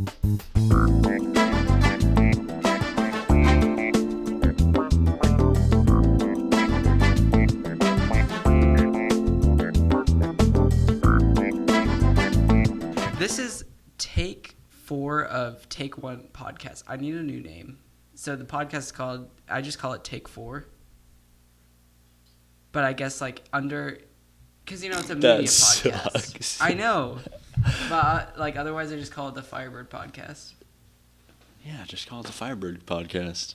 This is take 4 of Take 1 podcast. I need a new name. So the podcast is called, I just call it Take 4. But I guess like under, because you know it's a media podcast. Sucks. I know. But like otherwise I just call it the Firebird podcast. Yeah, just call it the Firebird podcast.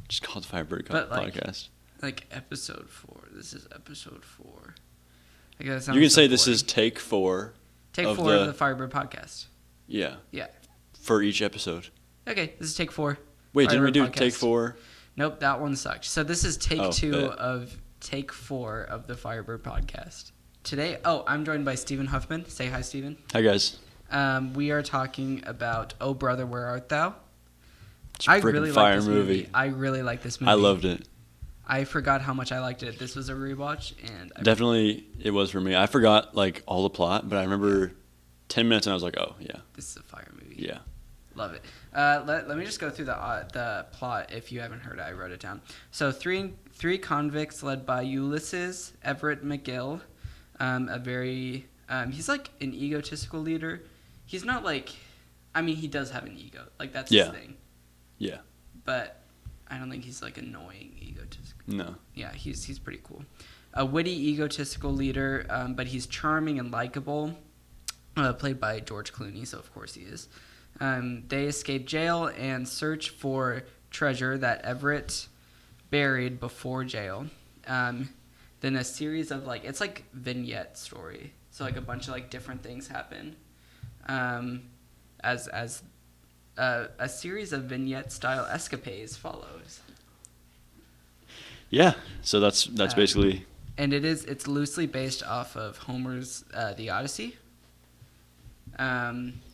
Just call it the Firebird podcast. Like episode 4. This is episode 4. I guess You can say this is take 4. Take 4 of the Firebird podcast. Yeah. Yeah. For each episode. Okay, this is take 4. Wait, didn't we do podcast. take 4? Nope, that one sucked. So this is take 2 bet. of take 4 of the Firebird podcast. Today, I'm joined by Stephen Huffman. Say hi, Stephen. Hi, guys. We are talking about Oh Brother, Where Art Thou? It's a freaking fire movie. I really like this movie. I loved it. I forgot how much I liked it. This was a rewatch, and Definitely, it was for me. I forgot like all the plot, but I remember 10 minutes, and I was like, "Oh yeah, this is a fire movie." yeah." Love it. Let me just go through the plot if you haven't heard it. I wrote it down. So three convicts led by Ulysses Everett McGill, he's like an egotistical leader. He's not like, I mean, he does have an ego. Like that's his thing. Yeah. But I don't think he's like annoying egotistical. No. Yeah, he's pretty cool. A witty egotistical leader, but he's charming and likable. Played by George Clooney, so of course he is. They escape jail and search for treasure that Everett buried before jail. Then a series of it's like vignette story. So like a bunch of like different things happen. As a series of vignette style escapades follows. Yeah. So that's basically. And it's loosely based off of Homer's The Odyssey.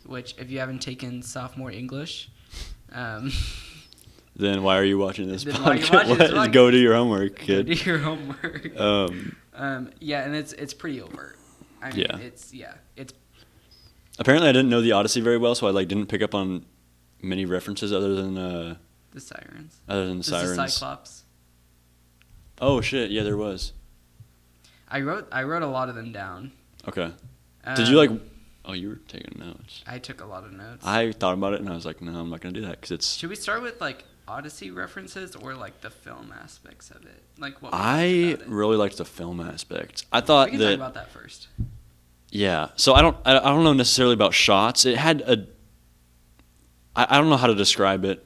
Which, if you haven't taken sophomore English, then why are you watching this podcast? Go do your homework, kid. Go do your homework. Yeah, and it's pretty overt. I mean, it's. Apparently, I didn't know the Odyssey very well, so I didn't pick up on many references other than the sirens. Other than the sirens. The Cyclops. Oh shit! Yeah, there was. I wrote a lot of them down. Okay. Did you Oh, you were taking notes. I took a lot of notes. I thought about it and I was like, no, I'm not gonna do that because it's. Should we start with Odyssey references or the film aspects of it? What I really liked the film aspect. I thought we can talk about that first. Yeah, so I don't know necessarily about shots. It had I don't know how to describe it.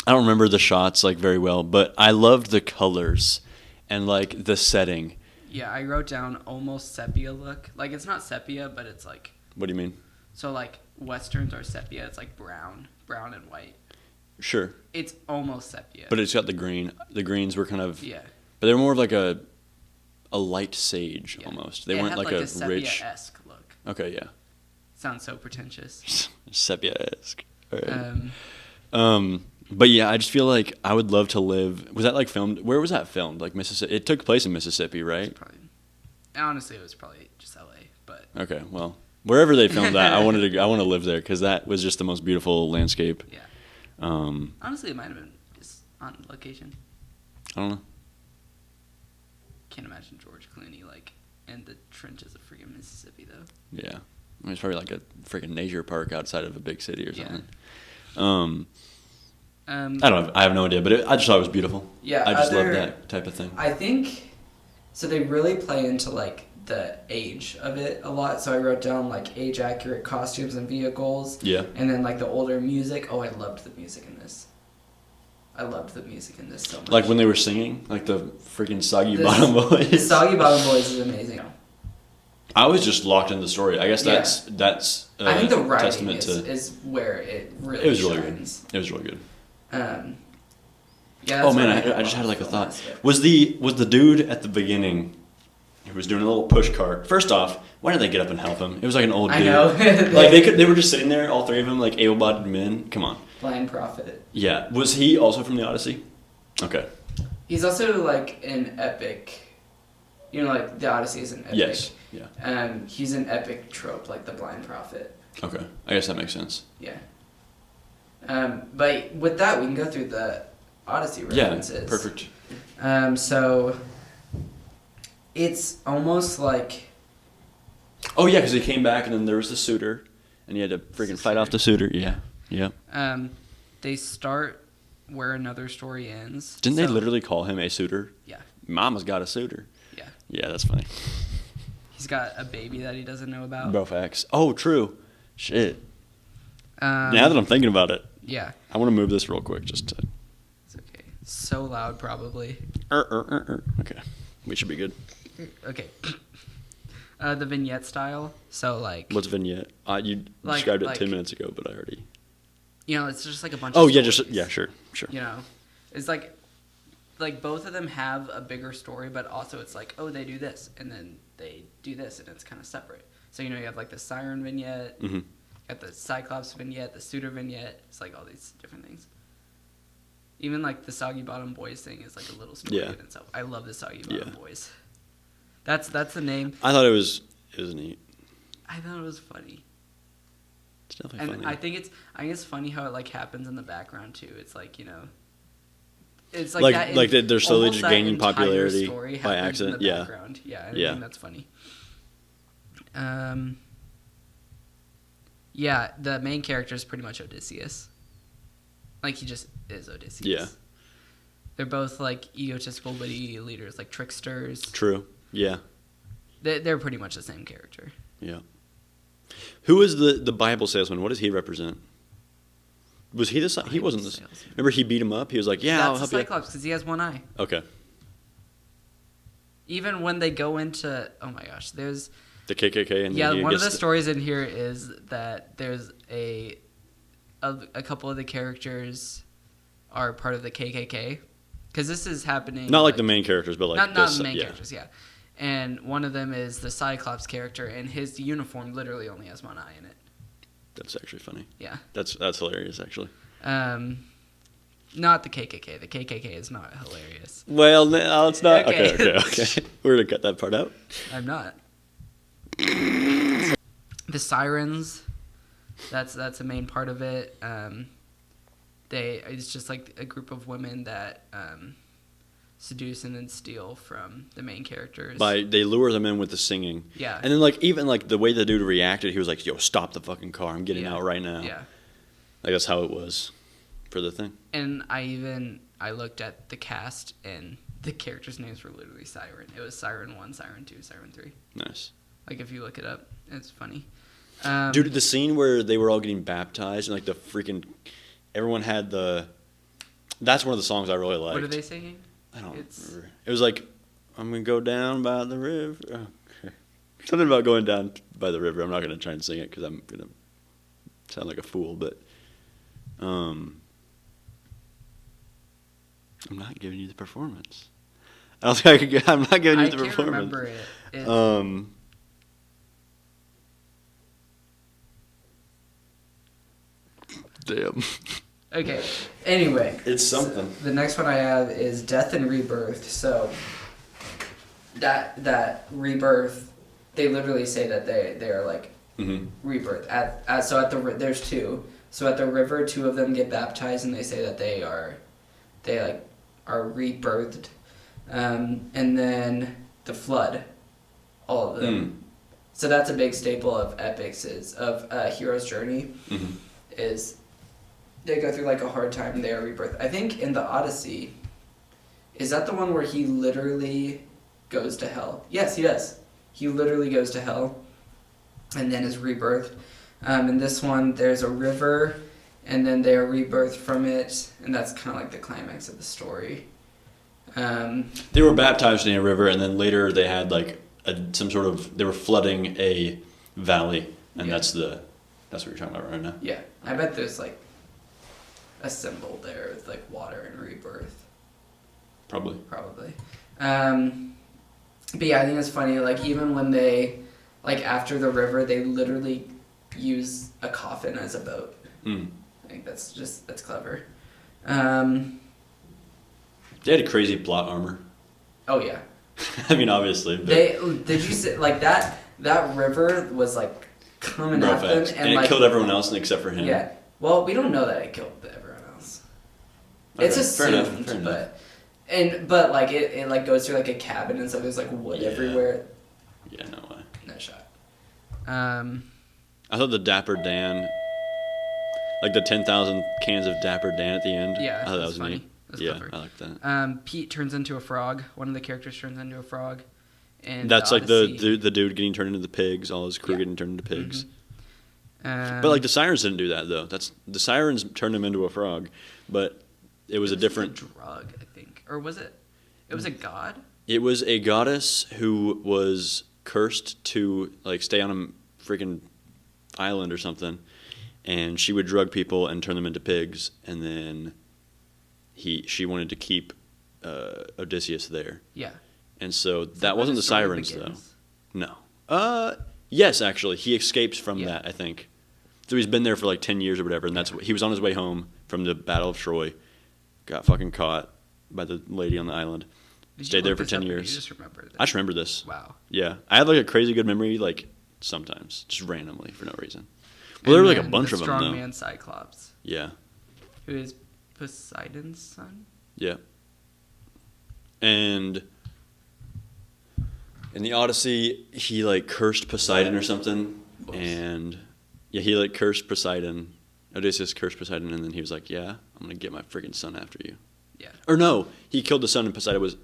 I don't remember the shots very well, but I loved the colors and the setting. Yeah, I wrote down almost sepia look. It's not sepia, but it's What do you mean? So westerns are sepia. It's brown and white. Sure. It's almost sepia. But it's got the green. The greens were kind of. Yeah. But they were more of a light sage almost. They weren't a rich. sepia-esque look. Okay, yeah. Sounds so pretentious. Sepia-esque. All right. But yeah, I just feel I would love to live. Was that filmed? Where was that filmed? Mississippi. It took place in Mississippi, right? Honestly, it was probably just LA, but. Okay, well, wherever they filmed that, I want to live there because that was just the most beautiful landscape. Yeah. Honestly, it might have been just on location. I don't know. Can't imagine George Clooney in the trenches of freaking Mississippi though. Yeah, I mean, it's probably a freaking nature park outside of a big city or something. I don't know. I have no idea, but I just thought it was beautiful. Yeah, I just love that type of thing. I think so. They really play into the age of it a lot. So I wrote down age accurate costumes and vehicles. Yeah. And then the older music. Oh, I loved the music in this. I loved the music in this so much. When they were singing, the freaking Soggy Bottom Boys. The Soggy Bottom Boys is amazing. I was just locked in the story. I guess that's. I think the writing is where it really. It was shines. really good. It was really good. Yeah. Oh man, I just had a thought. Was the dude at the beginning who was doing a little push cart? First off, why didn't they get up and help him? It was an old dude. I know. They were just sitting there, all three of them, able-bodied men. Come on. Blind Prophet. Yeah. Was he also from the Odyssey? Okay. He's also an epic. The Odyssey is an epic. Yes. Yeah. He's an epic trope, the Blind Prophet. Okay, I guess that makes sense. Yeah. But with that, we can go through the Odyssey references. Yeah, perfect. So it's almost like. Oh yeah, because he came back and then there was the suitor, and he had to freaking fight off the suitor. Yeah. They start where another story ends. Didn't they literally call him a suitor? Yeah. Mama's got a suitor. Yeah. Yeah, that's funny. He's got a baby that he doesn't know about. Bro, facts. Oh, true. Shit. Now that I'm thinking about it. Yeah. I want to move this real quick just to... It's okay. So loud, probably. Okay. We should be good. Okay. The vignette style. So, like... What's vignette? You described it 10 minutes ago, but I already... it's just like a bunch of stories. Sure. It's like both of them have a bigger story, but also it's like, oh, they do this, and then they do this, and it's kind of separate. So, you have like the Siren vignette, Mm-hmm. got the Cyclops vignette, the Suitor vignette. It's like all these different things. Even like the Soggy Bottom Boys thing is like a little story in itself. I love the Soggy Bottom Boys. That's the name. I thought it was neat. I thought it was funny. It's definitely funny. I think it's funny how it like happens in the background too. It's like, it's like that. Like they're slowly just gaining entire popularity story by happens accident. In the background. I think that's funny. Yeah, the main character is pretty much Odysseus. Like, he just is Odysseus. Yeah. They're both, like, egotistical, witty leaders, like tricksters. True. Yeah. They're pretty much the same character. Yeah. Who is the Bible salesman? What does he represent? Was he the... He wasn't the... Remember he beat him up? He was like, yeah, I'll help you. That's Cyclops, because he has one eye. Okay. Even when they go into... Oh, my gosh. There's... The KKK and yeah, one of the stories in here is that there's a couple of the characters are part of the KKK, because this is happening. Not like the main characters, but like not the main characters, yeah. And one of them is the Cyclops character, and his uniform literally only has one eye in it. That's actually funny. Yeah, that's hilarious, actually. Not the KKK. The KKK is not hilarious. Well, no, it's not. Okay. We're gonna cut that part out. I'm not. The sirens, that's a main part of it. It's just like a group of women that seduce and then steal from the main characters. They lure them in with the singing. Yeah. And then like even like the way the dude reacted, he was like, "Yo, stop the fucking car! I'm getting out right now." Yeah. Like that's how it was for the thing. And I looked at the cast, and the characters' names were literally Siren. It was Siren 1, Siren 2, Siren 3. Nice. Like, if you look it up, it's funny. Dude, the scene where they were all getting baptized and like the freaking everyone had that's one of the songs I really liked. What are they singing? I don't remember. It was like, I'm gonna go down by the river. Okay. Something about going down by the river. I'm not gonna try and sing it because I'm gonna sound like a fool, but I'm not giving you the performance. I don't think I'm not giving you the performance. I can't remember it. Damn. Okay. Anyway. It's something. So the next one I have is Death and Rebirth. So that rebirth, they literally say that they are like rebirth. There's two. So at the river, two of them get baptized, and they say that they are rebirthed. And then the flood, all of them. So that's a big staple of epics of a hero's journey. Is they go through like a hard time, they are rebirthed. I think in the Odyssey, is that the one where he literally goes to hell? Yes, he does. He literally goes to hell and then is rebirthed. In this one, there's a river, and then they are rebirthed from it, and that's kind of like the climax of the story. They were baptized in a river, and then later they had like they were flooding a valley, and that's what you're talking about right now. Yeah, I bet there's like a symbol there with like water and rebirth. Probably. But yeah, I think it's funny. Like even when they, like after the river, they literally use a coffin as a boat. I think that's clever. They had a crazy plot armor. Oh yeah. I mean, obviously. But... Did you say like that river was like coming Real at them, fast. and it like killed everyone else except for him. Yeah. Well, we don't know that it killed everyone else. Okay, It's fair enough, assumed, fair enough. but like it like goes through like a cabin and stuff. There's like wood Yeah. everywhere. Yeah, no way. No shot. I thought the Dapper Dan, like the 10,000 cans of Dapper Dan at the end. Yeah, I thought that that's was funny. neat. That's Yeah, clever. I like that. Pete turns into a frog. One of the characters turns into a frog. And That's like the dude getting turned into the pigs. All his crew Yeah. getting turned into pigs. Mm-hmm. But like the sirens didn't do that though. That's the sirens turned him into a frog, but it was a different. A drug, I think, or was it? It was a god. It was a goddess who was cursed to like stay on a freaking island or something, and she would drug people and turn them into pigs, and then she wanted to keep Odysseus there. Yeah. And so Is that where wasn't the story sirens begins? though. No. Yes, actually, he escapes from Yeah. that. I think. So he's been there for like 10 years or whatever, and that's he was on his way home from the Battle of Troy, got fucking caught by the lady on the island. Did you Stayed there look for this 10 up, or years. You just remember this? I just remember this. Wow. Yeah, I have like a crazy good memory, like sometimes, just randomly for no reason. Well, there were like a bunch of them though. Strongman Cyclops, Yeah, who is Poseidon's son. yeah. And in the Odyssey, he like cursed Poseidon or something, Whoops. and yeah, he like cursed Poseidon. Odysseus cursed Poseidon, and then he was like, "Yeah, I'm gonna get my freaking son after you." Yeah. Or no, he killed the son, and Poseidon was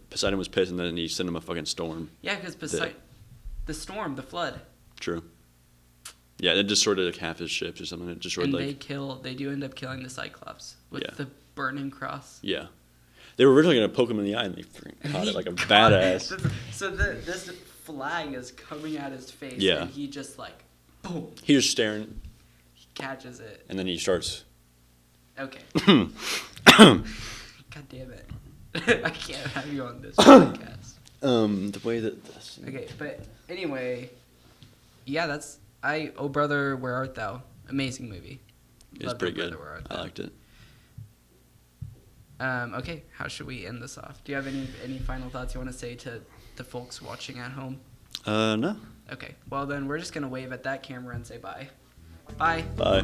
pissed, and then he sent him a fucking storm. Yeah, because Poseidon, the storm, the flood, True. Yeah, it destroyed like half his ships or something. It destroyed and like they do end up killing the Cyclops with Yeah. the burning cross. yeah. They were originally gonna poke him in the eye, and they freaking caught it like a Caught it. badass. So this flag is coming at his face, Yeah. and he just like, boom, He was staring, he catches it. and then he starts. Okay. God damn it. I can't have you on this podcast. The way that this. Okay, but anyway, yeah, Oh Brother, Where Art Thou? Amazing movie. It's Loved pretty Oh good. Brother, Where Art I Thou? liked it. Okay, how should we end this off? Do you have any final thoughts you want to say to the folks watching at home? No. Okay, well then we're just gonna wave at that camera and say bye. Bye. Bye.